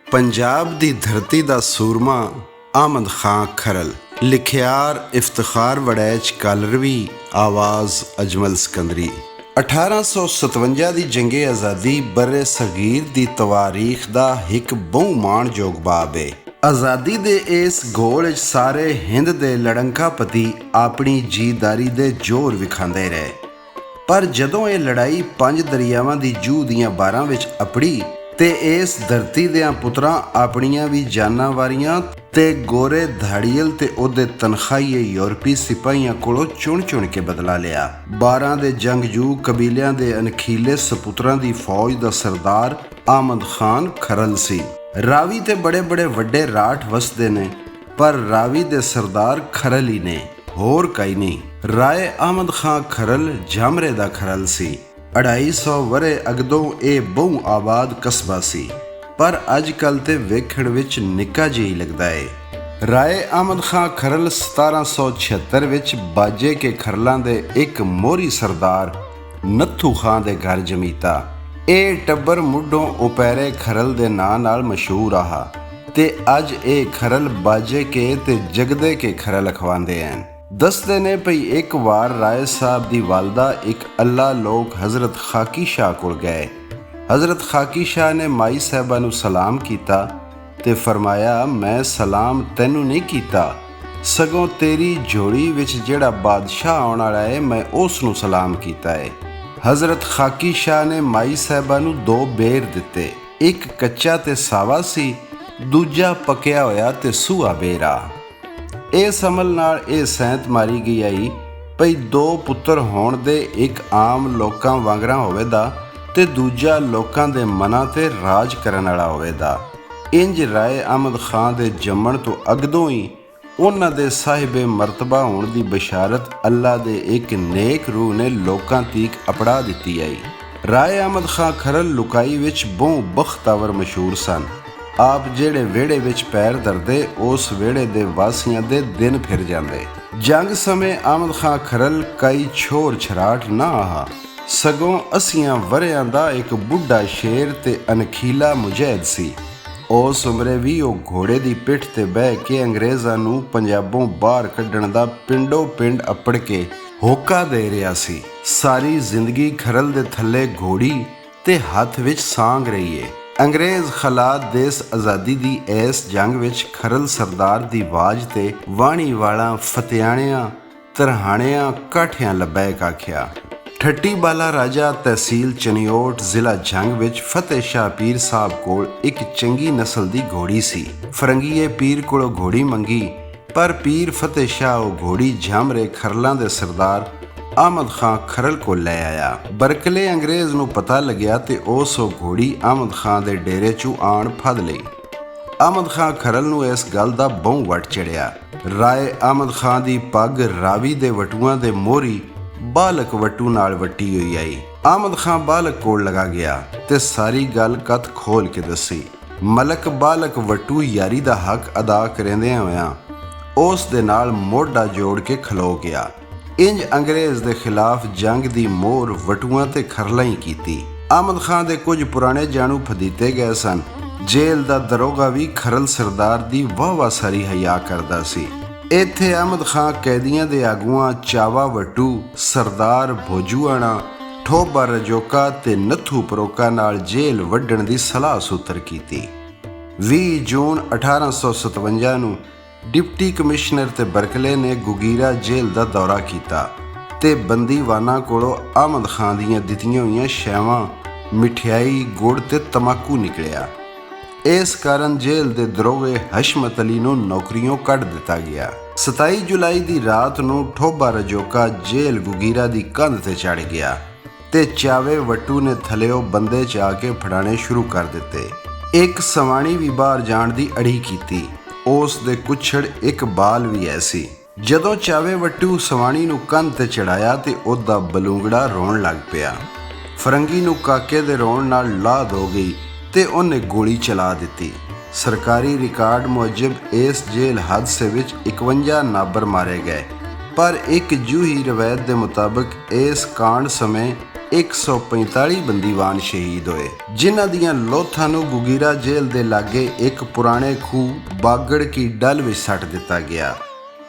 ਪੰਜਾਬ ਦੀ ਧਰਤੀ ਦਾ ਸੂਰਮਾ ਆਮਦ ਖਾਂ ਖਰਲ। ਲਿਖਿਆਰ ਇਫਤਖਾਰ ਵੜੈਚ ਕਾਲਰਵੀ, ਆਵਾਜ਼ ਅਜਮਲ ਸਕੰਦਰੀ। 1857 ਦੀ ਜੰਗੇ ਆਜ਼ਾਦੀ ਬਰੇ ਸਗੀਰ ਦੀ ਤਵਾਰੀਖ ਦਾ ਇੱਕ ਬਹੁ ਮਾਣਯੋਗ ਬਾਬ ਏ। ਆਜ਼ਾਦੀ ਦੇ ਇਸ ਗੋਲ 'ਚ ਸਾਰੇ ਹਿੰਦ ਦੇ ਲੜੰਕਾਪਤੀ ਆਪਣੀ ਜੀਦਾਰੀ ਦੇ ਜ਼ੋਰ ਵਿਖਾਉਂਦੇ ਰਹੇ, ਪਰ ਜਦੋਂ ਇਹ ਲੜਾਈ 5 ਦਰਿਆਵਾਂ ਦੀ ਜੂਹ ਦੀਆਂ ਬਾਰਾਂ ਵਿੱਚ ਅਪੜੀ ਤੇ ਇਸ ਧਰਤੀ ਦਿਆਂ ਪੁੱਤਰਾਂ ਆਪਣੀਆਂ ਵੀ ਜਾਨਾਂ ਵਾਰੀਆਂ ਤੇ ਗੋਰੇ ਧਾੜੀਅਲ ਤੇ ਉਹਦੇ ਤਨਖਾਹੀਏ ਯੂਰਪੀ ਸਿਪਾਹੀਆਂ ਕੋਲੋਂ ਚੁਣ ਕੇ ਬਦਲਾ ਲਿਆ। 12 ਦੇ ਜੰਗਜੂ ਕਬੀਲਿਆਂ ਦੇ ਅਣਖੀਲੇ ਸਪੁੱਤਰਾਂ ਦੀ ਫੌਜ ਦਾ ਸਰਦਾਰ ਆਮਦ ਖਾਨ ਖਰਲ ਸੀ। ਰਾਵੀ ਤੇ ਬੜੇ ਵੱਡੇ ਰਾਠ ਵਸਦੇ ਨੇ, ਪਰ ਰਾਵੀ ਦੇ ਸਰਦਾਰ ਖਰਲ ਹੀ ਨੇ, ਹੋਰ ਕਈ ਨਹੀਂ। ਰਾਏ ਆਮਦ ਖਾਂ ਖਰਲ ਝਾਮਰੇ ਦਾ ਖਰਲ ਸੀ। 250 ਵਰੇ ਅਗਦੋਂ ਇਹ ਬਹੁ ਆਬਾਦ ਕਸਬਾ ਸੀ, ਪਰ ਅੱਜ ਕੱਲ੍ਹ ਤੇ ਵੇਖਣ ਵਿੱਚ ਨਿੱਕਾ ਜਿਹਾ ਹੀ ਲੱਗਦਾ ਏ। ਰਾਏ ਆਮਦ ਖਾਂ ਖਰਲ 1776 ਵਿੱਚ ਬਾਜੇ ਕੇ ਖਰਲਾਂ ਦੇ ਇੱਕ ਮੋਹਰੀ ਸਰਦਾਰ ਨੱਥੂ ਖਾਂ ਦੇ ਘਰ ਜਮੀਤਾ। ਇਹ ਟੱਬਰ ਮੁੱਢੋਂ ਉਪੈਰੇ ਖਰਲ ਦੇ ਨਾਂ ਨਾਲ ਮਸ਼ਹੂਰ ਆਹਾ ਤੇ ਅੱਜ ਇਹ ਖਰਲ ਬਾਜੇ ਕੇ ਤੇ ਜਗਦੇ ਕੇ ਖਰਲ ਅਖਵਾਉਂਦੇ ਹਨ। ਦੱਸਦੇ ਨੇ ਭਈ ਇੱਕ ਵਾਰ ਰਾਏ ਸਾਹਿਬ ਦੀ ਵਾਲਦਾ ਇੱਕ ਅੱਲਾ ਲੋਕ ਹਜ਼ਰਤ ਖਾਕੀ ਸ਼ਾਹ ਕੋਲ ਗਏ। ਹਜ਼ਰਤ ਖਾਕੀ ਸ਼ਾਹ ਨੇ ਮਾਈ ਸਾਹਿਬਾ ਨੂੰ ਸਲਾਮ ਕੀਤਾ ਤੇ ਫਰਮਾਇਆ, ਮੈਂ ਸਲਾਮ ਤੈਨੂੰ ਨਹੀਂ ਕੀਤਾ, ਸਗੋਂ ਤੇਰੀ ਝੋਲੀ ਵਿੱਚ ਜਿਹੜਾ ਬਾਦਸ਼ਾਹ ਆਉਣ ਵਾਲਾ ਹੈ ਮੈਂ ਉਸ ਨੂੰ ਸਲਾਮ ਕੀਤਾ ਹੈ। ਹਜ਼ਰਤ ਖਾਕੀ ਸ਼ਾਹ ਨੇ ਮਾਈ ਸਾਹਿਬਾ ਨੂੰ 2 ਬੇਰ ਦਿੱਤੇ, ਇੱਕ ਕੱਚਾ ਤੇ ਸਾਵਾ ਸੀ, ਦੂਜਾ ਪੱਕਿਆ ਹੋਇਆ ਤੇ ਸੂਆ ਬੇਰਾ। ਇਸ ਅਮਲ ਨਾਲ ਇਹ ਸੈਂਤ ਮਾਰੀ ਗਈ ਆਈ ਭਈ 2 ਪੁੱਤਰ ਹੋਣ ਦੇ, ਇੱਕ ਆਮ ਲੋਕਾਂ ਵਾਂਗਰਾਂ ਹੋਵੇਦਾ ਤੇ ਦੂਜਾ ਲੋਕਾਂ ਦੇ ਮਨਾਂ ਤੇ ਰਾਜ ਕਰਨ ਵਾਲਾ ਹੋਵੇਦਾ। ਇੰਜ ਰਾਏ ਆਮਦ ਖਾਂ ਦੇ ਜੰਮਣ ਤੋਂ ਅਗਦੋਂ ਹੀ ਉਹਨਾਂ ਦੇ ਸਾਹਿਬੇ ਮਰਤਬਾ ਹੋਣ ਦੀ ਬਸ਼ਾਰਤ ਅੱਲਾ ਦੇ ਇੱਕ ਨੇਕ ਰੂਹ ਨੇ ਲੋਕਾਂ ਤੀਕ ਅਪੜਾ ਦਿੱਤੀ ਆਈ। ਰਾਏ ਆਮਦ ਖਾਂ ਖਰਲ ਲੁਕਾਈ ਵਿੱਚ ਬਹੁ ਬਖਤਾਵਰ ਮਸ਼ਹੂਰ ਸਨ। ਆਪ ਜਿਹੜੇ ਵਿਹੜੇ ਵਿੱਚ ਪੈਰ ਧਰਦੇ, ਉਸ ਵਿਹੜੇ ਦੇ ਵਾਸੀਆਂ ਦੇ ਦਿਨ ਫਿਰ ਜਾਂਦੇ। ਜੰਗ ਸਮੇਂ ਆਮਦ ਖਾਂ ਖਰਲ ਕਈ ਛੋਰ ਛਰਾਟ ਨਾ ਆਹਾ, ਸਗੋਂ 80 ਵਰਿਆਂ ਦਾ ਇੱਕ ਬੁੱਢਾ ਸ਼ੇਰ ਤੇ ਅਣਖੀਲਾ ਮੁਜਹਿਦ ਸੀ। ਉਸ ਉਮਰੇ ਵੀ ਉਹ ਘੋੜੇ ਦੀ ਪਿੱਠ ਤੇ ਬਹਿ ਕੇ ਅੰਗਰੇਜ਼ਾਂ ਨੂੰ ਪੰਜਾਬੋਂ ਬਾਹਰ ਕੱਢਣ ਦਾ ਪਿੰਡੋਂ ਪਿੰਡ ਅੱਪੜ ਕੇ ਹੋਕਾ ਦੇ ਰਿਹਾ ਸੀ। ਸਾਰੀ ਜ਼ਿੰਦਗੀ ਖਰਲ ਦੇ ਥੱਲੇ ਘੋੜੀ ਤੇ ਹੱਥ ਵਿੱਚ ਸਾਂਗ ਰਹੀ ਏ। ਅੰਗਰੇਜ਼ ਖਲਾਤ ਦੇਸ ਆਜ਼ਾਦੀ ਦੀ ਇਸ ਜੰਗ ਵਿੱਚ ਖਰਲ ਸਰਦਾਰ ਦੀ ਆਵਾਜ਼ ਤੇ ਵਾਣੀ ਵਾਲਾ ਫਤਿਆਣਿਆਂ ਤਰਹਾਣਿਆਂ ਕਾਠਿਆਂ ਲੱਬੈਕ ਆਖਿਆ। ਠੱਟੀ ਬਾਲਾ ਰਾਜਾ ਤਹਿਸੀਲ ਚਨਿਓਟ ਜ਼ਿਲ੍ਹਾ ਜੰਗ ਵਿੱਚ ਫਤਿਹ ਸ਼ਾਹ ਪੀਰ ਸਾਹਿਬ ਕੋਲ ਇੱਕ ਚੰਗੀ ਨਸਲ ਦੀ ਘੋੜੀ ਸੀ। ਫਰੰਗੀਏ ਪੀਰ ਕੋਲੋਂ ਘੋੜੀ ਮੰਗੀ, ਪਰ ਪੀਰ ਫਤਿਹ ਸ਼ਾਹ ਉਹ ਘੋੜੀ ਝਾਮਰੇ ਖਰਲਾਂ ਦੇ ਸਰਦਾਰ ਆਮਦ ਖਾਂ ਖਰਲ ਕੋਲ ਲੈ ਆਇਆ। ਬਰਕਲੇ ਅੰਗਰੇਜ਼ ਨੂੰ ਪਤਾ ਲੱਗਿਆ ਤੇ ਉਸ ਉਹ ਘੋੜੀ ਆਮਦ ਖਾਂ ਦੇ ਡੇਰੇ 'ਚੋਂ ਆਣ ਫੜ ਲਈ। ਆਮਦ ਖਾਂ ਖਰਲ ਨੂੰ ਇਸ ਗੱਲ ਦਾ ਬਹੁ ਵਟ ਚੜਿਆ। ਰਾਏ ਆਮਦ ਖਾਂ ਦੀ ਪੱਗ ਰਾਵੀ ਦੇ ਵਟੂਆਂ ਦੇ ਮੋਹਰੀ ਬਾਲਕ ਵਟੂ ਨਾਲ ਵੱਟੀ ਹੋਈ ਆਈ। ਆਮਦ ਖਾਂ ਬਾਲਕ ਕੋਲ ਲਗਾ ਗਿਆ ਤੇ ਸਾਰੀ ਗੱਲ ਕਥ ਖੋਲ ਕੇ ਦੱਸੀ। ਮਲਕ ਬਾਲਕ ਵਟੂ ਯਾਰੀ ਦਾ ਹੱਕ ਅਦਾ ਕਰਦਿਆਂ ਹੋਇਆਂ ਉਸ ਦੇ ਨਾਲ ਮੋਢਾ ਜੋੜ ਕੇ ਖਲੋ ਗਿਆ। ਇੰਜ ਅੰਗਰੇਜ਼ ਦੇ ਖਿਲਾਫ ਜੰਗ ਦੀ ਮੋਹਰ ਵਟੂਆਂ ਤੇ ਖਰਲਾਂ ਹੀ ਕੀਤੀ। ਆਮਦ ਖਾਂ ਦੇ ਕੁਝ ਪੁਰਾਣੇ ਜਾਣੂ ਫਦੀਤੇ ਗਏ ਸਨ। ਜੇਲ੍ਹ ਦਾ ਦਰੋਗਾ ਵੀ ਖਰਲ ਸਰਦਾਰ ਦੀ ਵਾਹ ਸਾਰੀ ਹਿਆ ਕਰਦਾ ਸੀ। ਇੱਥੇ ਆਮਦ ਖਾਂ ਕੈਦੀਆਂ ਦੇ ਆਗੂਆਂ ਚਾਵਾ ਵਟੂ, ਸਰਦਾਰ ਭੋਜੂਆਣਾ, ਠੋਬਾ ਰਜੋਕਾ ਤੇ ਨੱਥੂ ਪਰੋਕਾ ਨਾਲ ਜੇਲ੍ਹ ਵੱਢਣ ਦੀ ਸਲਾਹ ਸੂਤਰ ਕੀਤੀ। 20 ਜੂਨ 1857 ਨੂੰ ਡਿਪਟੀ ਕਮਿਸ਼ਨਰ ਤੇ ਬਰਕਲੇ ਨੇ ਗੁਗੀਰਾ ਜੇਲ੍ਹ ਦਾ ਦੌਰਾ ਕੀਤਾ ਤੇ ਬੰਦੀਵਾਨਾਂ ਕੋਲੋਂ ਆਮਦ ਖਾਂ ਦੀਆਂ ਦਿੱਤੀਆਂ ਹੋਈਆਂ ਸ਼ੈਵਾਂ, ਮਠਿਆਈ, ਗੁੜ ਤੇ ਤਮਾਕੂ ਨਿਕਲਿਆ। ਇਸ ਕਾਰਨ ਜੇਲ੍ਹ ਦੇ ਦਰੋਗੇ ਹਸ਼ਮਤ ਅਲੀ ਨੂੰ ਨੌਕਰੀਓਂ ਕੱਢ ਦਿੱਤਾ ਗਿਆ। 27 ਜੁਲਾਈ ਦੀ ਰਾਤ ਨੂੰ ਠੋਬਾ ਰਜੋਕਾ ਜੇਲ੍ਹ ਗੁਗੀਰਾ ਦੀ ਕੰਧ ਤੇ ਚੜ੍ਹ ਗਿਆ ਤੇ ਚਾਵੇ ਵਟੂ ਨੇ ਥੱਲਿਓ ਬੰਦੇ 'ਚ ਆ ਕੇ ਫੜਾਣੇ ਸ਼ੁਰੂ ਕਰ ਦਿੱਤੇ। ਇੱਕ ਸਵਾਣੀ ਵੀ ਬਾਹਰ ਜਾਣ ਦੀ ਅੜੀ ਕੀਤੀ। ਉਸ ਦੇ ਕੁੱਛੜ ਇੱਕ ਬਾਲ ਵੀ ਐਸੀ। ਜਦੋਂ ਚਾਵੇ ਵਟੂ ਸਵਾਣੀ ਨੂੰ ਕੰਧ ਤੇ ਚੜਾਇਆ ਤੇ ਉਹਦਾ ਬਲੂੰਗੜਾ ਰੋਣ ਲੱਗ ਪਿਆ। ਫਰੰਗੀ ਨੂੰ ਕਾਕੇ ਦੇ ਰੋਣ ਨਾਲ ਲਾਦ ਹੋ ਗਈ ਤੇ ਉਹਨੇ ਗੋਲੀ ਚਲਾ ਦਿੱਤੀ। ਸਰਕਾਰੀ ਰਿਕਾਰਡ ਮੁਜਬ ਇਸ ਜੇਲ੍ਹ ਹਾਦਸੇ ਵਿੱਚ 51 ਨਾਬਰ ਮਾਰੇ ਗਏ, ਪਰ ਇੱਕ ਜੂਹੀ ਰਵਾਇਤ ਦੇ ਮੁਤਾਬਕ ਇਸ ਕਾਂਡ ਸਮੇਂ 145 ਬੰਦੀਵਾਨ ਸ਼ਹੀਦ ਹੋਏ, ਜਿਨ੍ਹਾਂ ਦੀਆਂ ਲੋਥਾਂ ਨੂੰ ਗੁਗੀਰਾ ਜੇਲ੍ਹ ਦੇ ਲਾਗੇ ਇੱਕ ਪੁਰਾਣੇ ਖੂਹ ਬਾਗੜ ਕੀ ਡਲ ਵਿੱਚ ਸੱਟ ਦਿੱਤਾ ਗਿਆ।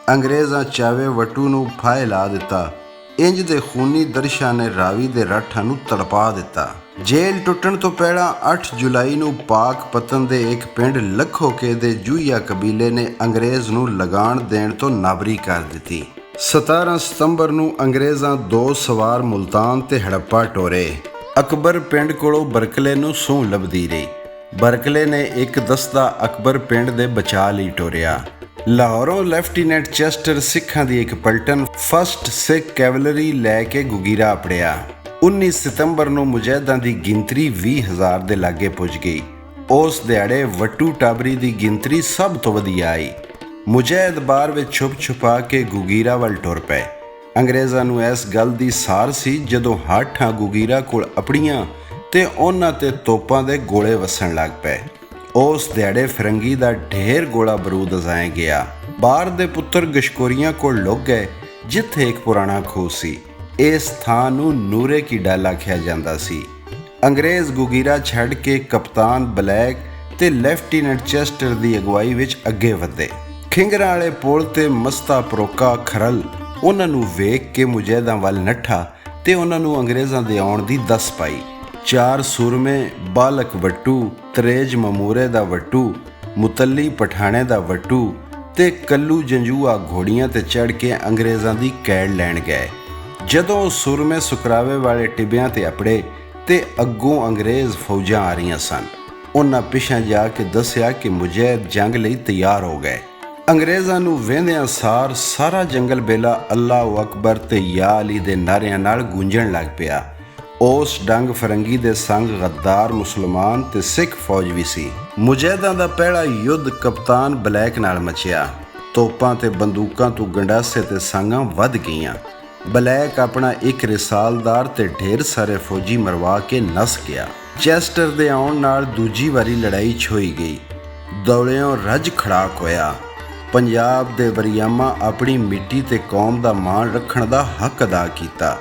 ਅੰਗਰੇਜ਼ਾਂ ਚਾਵੇ ਵੱਟੂ ਨੂੰ ਫਾਹੇ ਲਾ ਦਿੱਤਾ। ਇੰਜ ਦੇ ਖੂਨੀ ਦਰਸ਼ਾਂ ਨੇ ਰਾਵੀ ਦੇ ਰਾਠਾਂ ਨੂੰ ਤੜਪਾ ਦਿੱਤਾ। ਜੇਲ੍ਹ ਟੁੱਟਣ ਤੋਂ ਪਹਿਲਾਂ 8 ਜੁਲਾਈ ਨੂੰ ਪਾਕਪਤਨ ਦੇ ਇੱਕ ਪਿੰਡ ਲੱਖੋਕੇ ਦੇ ਜੂਹੀਆ ਕਬੀਲੇ ਨੇ ਅੰਗਰੇਜ਼ ਨੂੰ ਲਗਾਨ ਦੇਣ ਤੋਂ ਨਾਬਰੀ ਕਰ ਦਿੱਤੀ। 17 ਸਤੰਬਰ ਨੂੰ ਅੰਗਰੇਜ਼ਾਂ 2 ਸਵਾਰ ਮੁਲਤਾਨ ਤੇ ਹੜੱਪਾ ਟੋਰੇ। ਅਕਬਰ ਪਿੰਡ ਕੋਲੋਂ ਬਰਕਲੇ ਨੂੰ ਸੂਹ ਲੱਭਦੀ ਰਹੀ। ਬਰਕਲੇ ਨੇ ਇੱਕ ਦਸਤਾ ਅਕਬਰ ਪਿੰਡ ਦੇ ਬਚਾਅ ਲਈ ਟੋਰਿਆ। ਲਾਹੌਰੋਂ ਲੈਫਟੀਨੈਂਟ ਚੈਸਟਰ ਸਿੱਖਾਂ ਦੀ ਇੱਕ ਪਲਟਨ 1st ਸਿੱਖ ਕੈਵਲਰੀ ਲੈ ਕੇ ਗੁਗੀਰਾ ਅਪੜਿਆ। 19 ਸਤੰਬਰ ਨੂੰ ਮੁਜਾਹਿਦਾਂ ਦੀ ਗਿਣਤੀ 20,000 ਦੇ ਲਾਗੇ ਪੁੱਜ ਗਈ। ਉਸ ਦਿਹਾੜੇ ਵੱਟੂ ਟਾਬਰੀ ਦੀ ਗਿਣਤੀ ਸਭ ਤੋਂ ਵਧੀਆ ਆਈ। ਮੁਜਾਹਿਦ ਬਾਰ ਵਿੱਚ ਛੁਪ ਛੁਪਾ ਕੇ ਗੁਗੀਰਾ ਵੱਲ ਟੁਰ ਪਏ। ਅੰਗਰੇਜ਼ਾਂ ਨੂੰ ਇਸ ਗੱਲ ਦੀ ਸਾਰ ਸੀ ਜਦੋਂ ਹਾਠਾਂ ਗੁਗੀਰਾ ਕੋਲ ਅਪੜੀਆਂ ਤੇ ਉਹਨਾਂ ਤੇ ਤੋਪਾਂ ਦੇ ਗੋਲੇ ਵਸਣ ਲੱਗ ਪਏ। ਉਸ ਦਿਹਾੜੇ ਫਿਰੰਗੀ ਦਾ ਢੇਰ ਗੋਲਾ ਬਰੂਦ ਅਜ਼ਾਏ ਗਿਆ। ਬਾਰ ਦੇ ਪੁੱਤਰ ਗਸ਼ਕੋਰੀਆਂ ਕੋਲ ਲੁਕ ਗਏ, ਜਿੱਥੇ ਇੱਕ ਪੁਰਾਣਾ ਖੂਹ ਸੀ। ਇਸ ਥਾਂ ਨੂੰ ਨੂਰੇ ਕੀ ਡਲ ਆਖਿਆ ਜਾਂਦਾ ਸੀ। ਅੰਗਰੇਜ਼ ਗੁਗੀਰਾ ਛੱਡ ਕੇ ਕਪਤਾਨ ਬਲੈਕ ਤੇ ਲੈਫਟੀਨੈਂਟ ਚੈਸਟਰ ਦੀ ਅਗਵਾਈ ਵਿੱਚ ਅੱਗੇ ਵਧੇ। ਖਿੰਗਰਾਂ ਵਾਲੇ ਪੁਲ ਤੇ ਮਸਤਾ ਪਰੋਕਾ ਖਰਲ ਉਹਨਾਂ ਨੂੰ ਵੇਖ ਕੇ ਮੁਜਾਹਿਦਾਂ ਵੱਲ ਨੱਠਾ ਤੇ ਉਹਨਾਂ ਨੂੰ ਅੰਗਰੇਜ਼ਾਂ ਦੇ ਆਉਣ ਦੀ ਦੱਸ ਪਾਈ। 4 ਸੂਰਮੇ, ਬਾਲਕ ਵੱਟੂ, ਤਰੇਜ ਮਮੂਰੇ ਦਾ ਵੱਟੂ, ਮੁਤੱਲੀ ਪਠਾਣੇ ਦਾ ਵੱਟੂ ਤੇ ਕੱਲੂ ਜੰਜੂਆ ਘੋੜੀਆਂ ਤੇ ਚੜ੍ਹ ਕੇ ਅੰਗਰੇਜ਼ਾਂ ਦੀ ਕੈੜ ਲੈਣ ਗਏ। ਜਦੋਂ ਸੂਰਮੇ ਸੁਕਰਾਵੇ ਵਾਲੇ ਟਿੱਬਿਆਂ ਤੇ ਅਪੜੇ ਤੇ ਅੱਗੋਂ ਅੰਗਰੇਜ਼ ਫੌਜਾਂ ਆ ਰਹੀਆਂ ਸਨ, ਉਹਨਾਂ ਪਿਛਾਂ ਜਾ ਕੇ ਦੱਸਿਆ ਕਿ ਮੁਜਾਹਿਦ ਜੰਗ ਲਈ ਤਿਆਰ ਹੋ ਗਏ। ਅੰਗਰੇਜ਼ਾਂ ਨੂੰ ਵੇਂਦਿਆਂ ਸਾਰ ਸਾਰਾ ਜੰਗਲ ਬੇਲਾ ਅੱਲਾਹੁ ਅਕਬਰ ਤੇ ਯਾ ਅਲੀ ਦੇ ਨਾਰਿਆਂ ਨਾਲ ਗੂੰਜਣ ਲੱਗ ਪਿਆ। ਉਸ ਡੰਗ ਫਰੰਗੀ ਦੇ ਸੰਗ ਗੱਦਾਰ ਮੁਸਲਮਾਨ ਤੇ ਸਿੱਖ ਫੌਜ ਵੀ ਸੀ। ਮੁਜਾਹਿਦਾਂ ਦਾ ਪਹਿਲਾ ਯੁੱਧ ਕਪਤਾਨ ਬਲੈਕ ਨਾਲ ਮਚਿਆ। ਤੋਪਾਂ ਤੇ ਬੰਦੂਕਾਂ ਤੋਂ ਗੰਡਾਸੇ ਤੇ ਸਾਂਗਾਂ ਵੱਧ ਗਈਆਂ। ਬਲੈਕ ਆਪਣਾ ਇੱਕ ਰਿਸਾਲਦਾਰ ਤੇ ਢੇਰ ਸਾਰੇ ਫੌਜੀ ਮਰਵਾ ਕੇ ਨਸ ਗਿਆ। ਚੈਸਟਰ ਦੇ ਆਉਣ ਨਾਲ ਦੂਜੀ ਵਾਰੀ ਲੜਾਈ ਛੋਈ ਗਈ। ਦੌਲਿਓਂ ਰੱਜ ਖੜਾਕ ਹੋਇਆ। ਪੰਜਾਬ ਦੇ ਵਰਿਆਮਾ ਆਪਣੀ ਮਿੱਟੀ ਤੇ ਕੌਮ ਦਾ ਮਾਣ ਰੱਖਣ ਦਾ ਹੱਕ ਅਦਾ ਕੀਤਾ।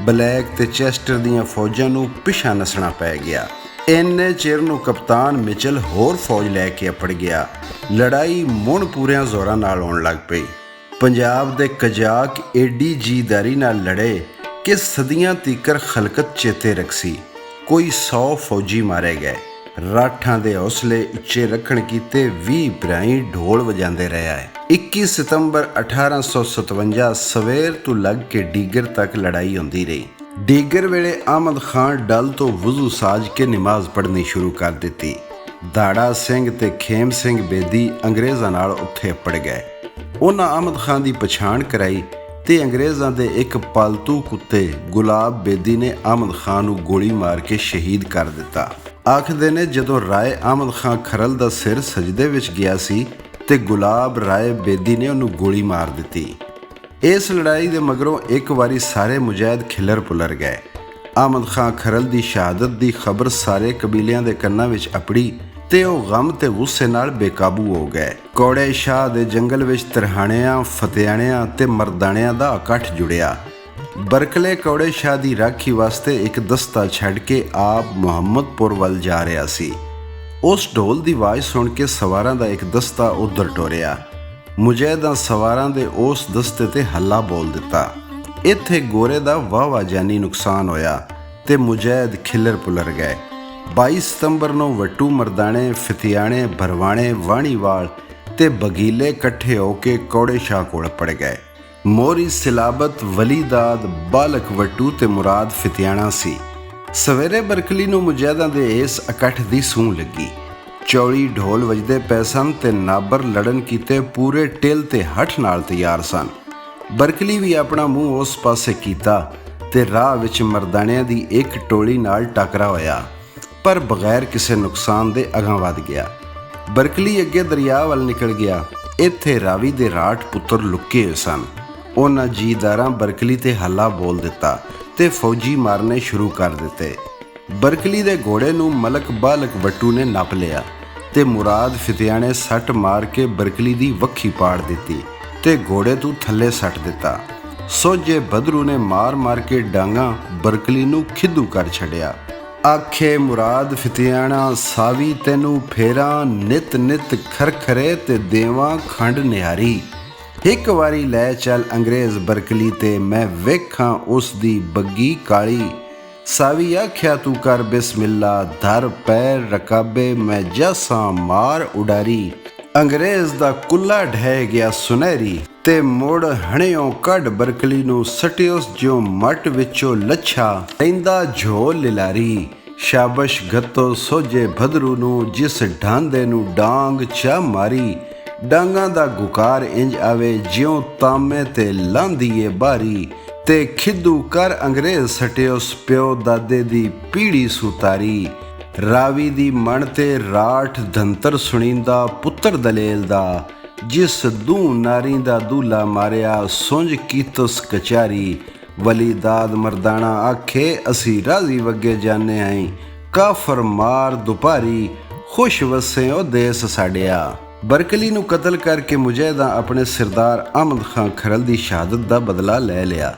ਬਲੈਕ ਤੇ ਚੈਸਟਰ ਦੀਆਂ ਫੌਜਾਂ ਨੂੰ ਪਿਛਾਂ ਨੱਸਣਾ ਪੈ ਗਿਆ। ਇੰਨੇ ਚਿਰ ਨੂੰ ਕਪਤਾਨ ਮਿਚਲ ਹੋਰ ਫੌਜ ਲੈ ਕੇ ਅਪੜ ਗਿਆ। ਲੜਾਈ ਮੁੜ ਪੂਰਿਆਂ ਜ਼ੋਰਾਂ ਨਾਲ ਹੋਣ ਲੱਗ ਪਈ। ਪੰਜਾਬ ਦੇ ਕਜ਼ਾਕ ਏਡੀ ਜੀਦਾਰੀ ਨਾਲ ਲੜੇ ਕਿ ਸਦੀਆਂ ਤੀਕਰ ਖਲਕਤ ਚੇਤੇ ਰਖਸੀ। ਕੋਈ 100 ਫੌਜੀ ਮਾਰੇ ਗਏ। ਰਾਠਾਂ ਦੇ ਹੌਸਲੇ ਉੱਚੇ ਰੱਖਣ ਕੀਤੇ 20 ਭਰਾਈ ਢੋਲ ਵਜਾਉਂਦੇ ਰਿਹਾ ਹੈ। 21 ਸਤੰਬਰ 1857 ਸਵੇਰ ਤੋਂ ਲੱਗ ਕੇ ਡੀਗਰ ਤੱਕ ਲੜਾਈ ਹੁੰਦੀ ਰਹੀ। ਡੀਗਰ ਵੇਲੇ ਅਹਿਮਦ ਖਾਨ ਡਲ ਤੋਂ ਵਜ਼ੂ ਸਾਜ ਕੇ ਨਮਾਜ਼ ਪੜ੍ਹਨੀ ਸ਼ੁਰੂ ਕਰ ਦਿੱਤੀ। ਦਾੜਾ ਸਿੰਘ ਤੇ ਖੇਮ ਸਿੰਘ ਬੇਦੀ ਅੰਗਰੇਜ਼ਾਂ ਨਾਲ ਉੱਥੇ ਅਪੜ ਗਏ। ਉਹਨਾਂ ਅਹਿਮਦ ਖਾਨ ਦੀ ਪਛਾਣ ਕਰਾਈ ਤੇ ਅੰਗਰੇਜ਼ਾਂ ਦੇ ਇੱਕ ਪਾਲਤੂ ਕੁੱਤੇ ਗੁਲਾਬ ਬੇਦੀ ਨੇ ਅਹਿਮਦ ਖਾਨ ਨੂੰ ਗੋਲੀ ਮਾਰ ਕੇ ਸ਼ਹੀਦ ਕਰ ਦਿੱਤਾ। ਆਖਦੇ ਨੇ ਜਦੋਂ ਰਾਏ ਅਹਿਮਦ ਖਾਨ ਖਰਲ ਦਾ ਸਿਰ ਸਜਦੇ ਵਿੱਚ ਗਿਆ ਸੀ ਤੇ ਗੁਲਾਬ ਰਾਏ ਬੇਦੀ ਨੇ ਉਹਨੂੰ ਗੋਲੀ ਮਾਰ ਦਿੱਤੀ। ਇਸ ਲੜਾਈ ਦੇ ਮਗਰੋਂ ਇੱਕ ਵਾਰੀ ਸਾਰੇ ਮੁਜਾਹਿਦ ਖਿਲਰ ਪੁਲਰ ਗਏ। ਅਹਿਮਦ ਖਾਨ ਖਰਲ ਦੀ ਸ਼ਹਾਦਤ ਦੀ ਖਬਰ ਸਾਰੇ ਕਬੀਲਿਆਂ ਦੇ ਕੰਨਾਂ ਵਿੱਚ ਅਪੜੀ ਤੇ ਉਹ ਗਮ ਤੇ ਗੁੱਸੇ ਨਾਲ ਬੇਕਾਬੂ ਹੋ ਗਏ। ਕੌੜੇ ਸ਼ਾਹ ਦੇ ਜੰਗਲ ਵਿੱਚ ਤਰਹਾਣਿਆਂ, ਫਤਿਆਣਿਆਂ ਤੇ ਮਰਦਾਣਿਆਂ ਦਾ ਇਕੱਠ ਜੁੜਿਆ। ਬਰਕਲੇ ਕੌੜੇ ਸ਼ਾਹ ਦੀ ਰਾਖੀ ਵਾਸਤੇ ਇੱਕ ਦਸਤਾ ਛੱਡ ਕੇ ਆਪ ਮੁਹੰਮਦਪੁਰ ਵੱਲ ਜਾ ਰਿਹਾ ਸੀ। ਉਸ ਢੋਲ ਦੀ ਆਵਾਜ਼ ਸੁਣ ਕੇ ਸਵਾਰਾਂ ਦਾ ਇੱਕ ਦਸਤਾ ਉੱਧਰ ਟੋਰਿਆ। ਮੁਜਾਹਿਦਾਂ ਸਵਾਰਾਂ ਦੇ ਉਸ ਦਸਤੇ ਤੇ ਹੱਲਾ ਬੋਲ ਦਿੱਤਾ। ਇੱਥੇ ਗੋਰੇ ਦਾ ਵਾਹਵਾ ਜਾਨੀ ਨੁਕਸਾਨ ਹੋਇਆ ਤੇ ਮੁਜਾਹਿਦ ਖਿਲਰ ਪੁਲਰ ਗਏ। 22 ਸਤੰਬਰ ਨੂੰ ਵੱਟੂ, ਮਰਦਾਣੇ, ਫਤਿਆਣੇ, ਭਰਵਾਣੇ, ਵਾਣੀਵਾਲ ਤੇ ਬਗੀਲੇ ਇਕੱਠੇ ਹੋ ਕੇ ਕੌੜੇ ਸ਼ਾਹ ਕੋਲ ਪੜ ਗਏ। ਮੋਰੀ ਸਿਲਾਬਤ, ਵਲੀਦਾਦ, ਬਾਲਕ ਵੱਟੂ ਤੇ ਮੁਰਾਦ ਫਤਿਆਣਾ ਸੀ। ਸਵੇਰੇ ਬਰਕਲੀ ਨੂੰ ਮੁਜਾਹਿਦਾਂ ਦੇ ਇਸ ਇਕੱਠ ਦੀ ਸੂਹ ਲੱਗੀ। ਚੌੜੀ ਢੋਲ ਵੱਜਦੇ ਪਏ ਸਨ ਤੇ ਨਾਬਰ ਲੜਨ ਕੀਤੇ ਪੂਰੇ ਟਿਲ ਤੇ ਹੱਠ ਨਾਲ ਤਿਆਰ ਸਨ। ਬਰਕਲੀ ਵੀ ਆਪਣਾ ਮੂੰਹ ਉਸ ਪਾਸੇ ਕੀਤਾ ਤੇ ਰਾਹ ਵਿੱਚ ਮਰਦਾਣਿਆਂ ਦੀ ਇੱਕ ਟੋਲੀ ਨਾਲ ਟਕਰਾ ਹੋਇਆ, ਪਰ ਬਗੈਰ ਕਿਸੇ ਨੁਕਸਾਨ ਦੇ ਅਗਾਂਹ ਵੱਧ ਗਿਆ। ਬਰਕਲੀ ਅੱਗੇ ਦਰਿਆ ਵੱਲ ਨਿਕਲ ਗਿਆ। ਇੱਥੇ ਰਾਵੀ ਦੇ ਰਾਠ ਪੁੱਤਰ ਲੁਕੇ ਹੋਏ ਸਨ। ਉਹਨਾਂ ਜੀਦਾਰਾਂ ਬਰਕਲੀ ਤੇ ਹੱਲਾ ਬੋਲ ਦਿੱਤਾ ਤੇ ਫੌਜੀ ਮਾਰਨੇ ਸ਼ੁਰੂ ਕਰ ਦਿੱਤੇ। ਬਰਕਲੀ ਦੇ ਘੋੜੇ ਨੂੰ ਮਲਕ ਬਾਲਕ ਵੱਟੂ ਨੇ ਨੱਪ ਲਿਆ ਤੇ ਮੁਰਾਦ ਫਤਿਆਣੇ ਸੱਟ ਮਾਰ ਕੇ ਬਰਕਲੀ ਦੀ ਵੱਖੀ ਪਾੜ ਦਿੱਤੀ ਤੇ ਘੋੜੇ ਤੋਂ ਥੱਲੇ ਸੱਟ ਦਿੱਤਾ। ਸੋਝੇ ਬਦਰੂ ਨੇ ਮਾਰ ਕੇ ਡਾਂਗਾ ਬਰਕਲੀ ਨੂੰ ਖਿੱਦੂ ਕਰ ਛੱਡਿਆ। ਆਖੇ ਮੁਰਾਦ ਫਿਤਿਆਣਾ ਸਾਵੀ ਤੈਨੂੰ ਫੇਰਾਂ ਨਿਤ ਖਰਖਰੇ ਤੇ ਦੇਵਾਂ ਖੰਡ ਨਿਹਾਰੀ। ਇੱਕ ਵਾਰੀ ਲੈ ਚੱਲ ਅੰਗਰੇਜ਼ ਬਰਕਲੀ ਤੇ ਮੈਂ ਵੇਖਾਂ ਉਸ ਦੀ ਬੱਗੀ ਕਾਲੀ। ਸਾਵੀ ਆਖਿਆ ਤੂੰ ਕਰ ਬਿਸਮਿਲ੍ਲਾ ਧਰ ਪੈਰ ਰਕਾਬੇ ਮੈਂ ਜਾਸਾਂ ਮਾਰ ਉਡਾਰੀ। ਅੰਗਰੇਜ਼ ਦਾ ਕੁੱਲਾ ਢਹਿ ਗਿਆ ਸੁਨਹਿਰੀ ਤੇ ਮੁੜ ਹਣਿਓ ਕੱਢ ਬਰਕਲੀ ਨੂੰ ਸਟਿਉਸ ਜਿਉ ਮੱਟ ਵਿੱਚੋਂ ਲੱਛਾ ਲੈਂਦਾ ਝੋਲ ਲਿਲਾਰੀ। ਸ਼ਾਬਸ਼ ਗੱਤੋ ਸੋਝੇ ਭਦਰੂ ਨੂੰ ਜਿਸ ਢਾਂਦੇ ਨੂੰ ਡਾਂਗ ਚਾ ਮਾਰੀ। ਡਾਂਗਾਂ ਦਾ ਗੁਕਾਰ ਇੰਜ ਆਵੇ ਜਿਉਂ ਤਾਮੇ ਤੇ ਲਾਂਦੀ ਏ ਬਾਰੀ। ਤੇ ਖਿੱਦੂ ਕਰ ਅੰਗਰੇਜ਼ ਸਟਿਉਸ ਪਿਓ ਦਾਦੇ ਦੀ ਪੀੜੀ ਸੁਤਾਰੀ। ਰਾਵੀ ਦੀ ਮਣ ਤੇ ਰਾਠ ਧੰਤਰ ਸੁਣੀਂਦਾ ਪੁੱਤਰ ਦਲੇਲ ਦਾ। ਜਿਸ ਦੂ ਨਾਰੀ ਦਾ ਦੂਲਾ ਮਾਰਿਆ ਸੁੰਝ ਕੀਤੁਸ ਕਚਾਰੀ। ਵਲੀ ਦਾਦ ਮਰਦਾਨਾ ਆਖੇ ਅਸੀਂ ਰਾਜ਼ੀ ਵੱਗੇ ਜਾਣੇ ਆਈ। ਕਾਫਰ ਮਾਰ ਦੁਪਾਰੀ ਖੁਸ਼ ਵਸੇ ਉਹ ਦੇਸ ਸਾਡਿਆ। ਬਰਕਲੀ ਨੂੰ ਕਤਲ ਕਰਕੇ ਮੁਜਾਹਿਦਾਂ ਆਪਣੇ ਸਰਦਾਰ ਅਹਿਮਦ ਖਾਂ ਖਰਲ ਦੀ ਸ਼ਹਾਦਤ ਦਾ ਬਦਲਾ ਲੈ ਲਿਆ।